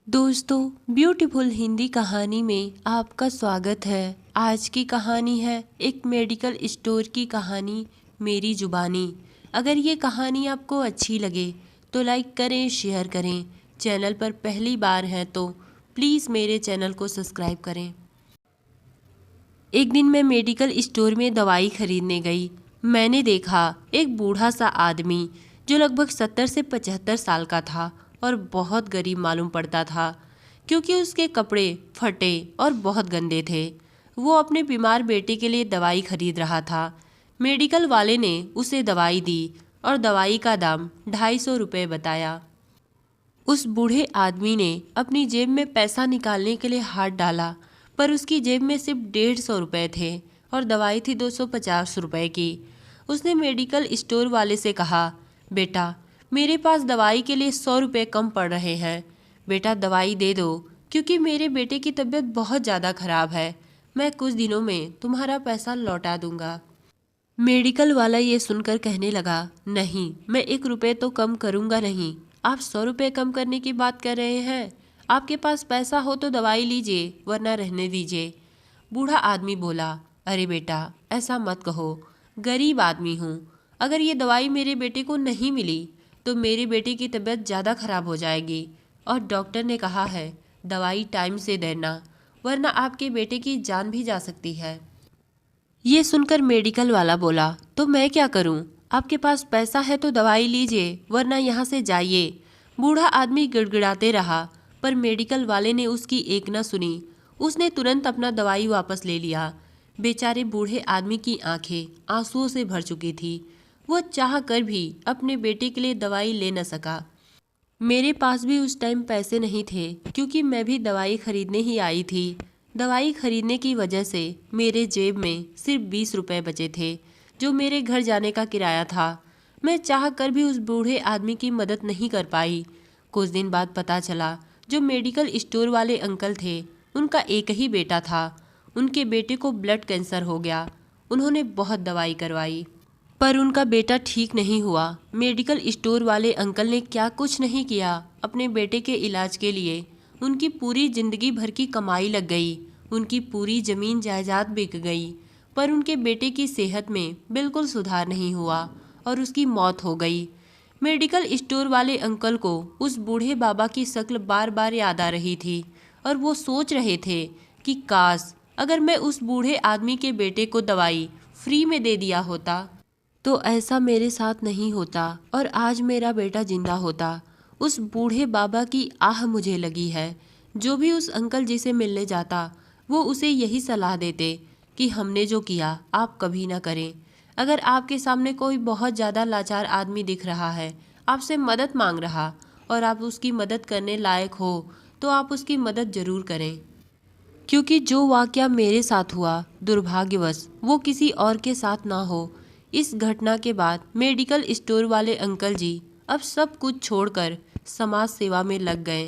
दोस्तों, ब्यूटीफुल हिंदी कहानी में आपका स्वागत है। आज की कहानी है एक मेडिकल स्टोर की कहानी, मेरी जुबानी। अगर ये कहानी आपको अच्छी लगे तो लाइक करें, शेयर करें। चैनल पर पहली बार हैं तो प्लीज़ मेरे चैनल को सब्सक्राइब करें। एक दिन मैं मेडिकल स्टोर में दवाई खरीदने गई। मैंने देखा एक बूढ़ा सा आदमी जो लगभग 70 से 75 साल का था और बहुत गरीब मालूम पड़ता था, क्योंकि उसके कपड़े फटे और बहुत गंदे थे। वो अपने बीमार बेटे के लिए दवाई खरीद रहा था। मेडिकल वाले ने उसे दवाई दी और दवाई का दाम 250 रुपये बताया। उस बूढ़े आदमी ने अपनी जेब में पैसा निकालने के लिए हाथ डाला, पर उसकी जेब में सिर्फ 150 रुपये थे और दवाई थी 250 रुपये की। उसने मेडिकल स्टोर वाले से कहा, बेटा, मेरे पास दवाई के लिए 100 रुपये कम पड़ रहे हैं। बेटा, दवाई दे दो, क्योंकि मेरे बेटे की तबीयत बहुत ज़्यादा खराब है। मैं कुछ दिनों में तुम्हारा पैसा लौटा दूंगा। मेडिकल वाला ये सुनकर कहने लगा, नहीं, मैं 1 रुपये तो कम करूंगा नहीं। आप 100 रुपये कम करने की बात कर रहे हैं? आपके पास पैसा हो तो दवाई लीजिए, वरना रहने दीजिए। बूढ़ा आदमी बोला, अरे बेटा, ऐसा मत कहो, गरीब आदमी हूँ। अगर ये दवाई मेरे बेटे को नहीं मिली तो मेरे बेटे की तबीयत ज़्यादा खराब हो जाएगी, और डॉक्टर ने कहा है दवाई टाइम से देना, वरना आपके बेटे की जान भी जा सकती है। ये सुनकर मेडिकल वाला बोला, तो मैं क्या करूं? आपके पास पैसा है तो दवाई लीजिए, वरना यहाँ से जाइए। बूढ़ा आदमी गिड़गिड़ाते रहा, पर मेडिकल वाले ने उसकी एक न सुनी। उसने तुरंत अपना दवाई वापस ले लिया। बेचारे बूढ़े आदमी की आंखें आंसुओं से भर चुकी थी। वो चाह कर भी अपने बेटे के लिए दवाई ले न सका। मेरे पास भी उस टाइम पैसे नहीं थे, क्योंकि मैं भी दवाई खरीदने ही आई थी। दवाई खरीदने की वजह से मेरे जेब में सिर्फ 20 रुपये बचे थे, जो मेरे घर जाने का किराया था। मैं चाह कर भी उस बूढ़े आदमी की मदद नहीं कर पाई। कुछ दिन बाद पता चला, जो मेडिकल स्टोर वाले अंकल थे, उनका एक ही बेटा था। उनके बेटे को ब्लड कैंसर हो गया। उन्होंने बहुत दवाई करवाई, पर उनका बेटा ठीक नहीं हुआ। मेडिकल स्टोर वाले अंकल ने क्या कुछ नहीं किया अपने बेटे के इलाज के लिए। उनकी पूरी जिंदगी भर की कमाई लग गई, उनकी पूरी जमीन जायदाद बिक गई, पर उनके बेटे की सेहत में बिल्कुल सुधार नहीं हुआ और उसकी मौत हो गई। मेडिकल स्टोर वाले अंकल को उस बूढ़े बाबा की शक्ल बार बार याद आ रही थी, और वो सोच रहे थे कि काश अगर मैं उस बूढ़े आदमी के बेटे को दवाई फ्री में दे दिया होता तो ऐसा मेरे साथ नहीं होता और आज मेरा बेटा जिंदा होता। उस बूढ़े बाबा की आह मुझे लगी है। जो भी उस अंकल जी से मिलने जाता, वो उसे यही सलाह देते कि हमने जो किया आप कभी ना करें। अगर आपके सामने कोई बहुत ज़्यादा लाचार आदमी दिख रहा है, आपसे मदद मांग रहा, और आप उसकी मदद करने लायक हो, तो आप उसकी मदद ज़रूर करें। क्योंकि जो वाकया मेरे साथ हुआ, दुर्भाग्यवश वो किसी और के साथ ना हो। इस घटना के बाद मेडिकल स्टोर वाले अंकल जी अब सब कुछ छोड़कर समाज सेवा में लग गए।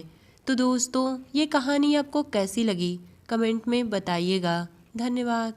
तो दोस्तों, ये कहानी आपको कैसी लगी कमेंट में बताइएगा। धन्यवाद।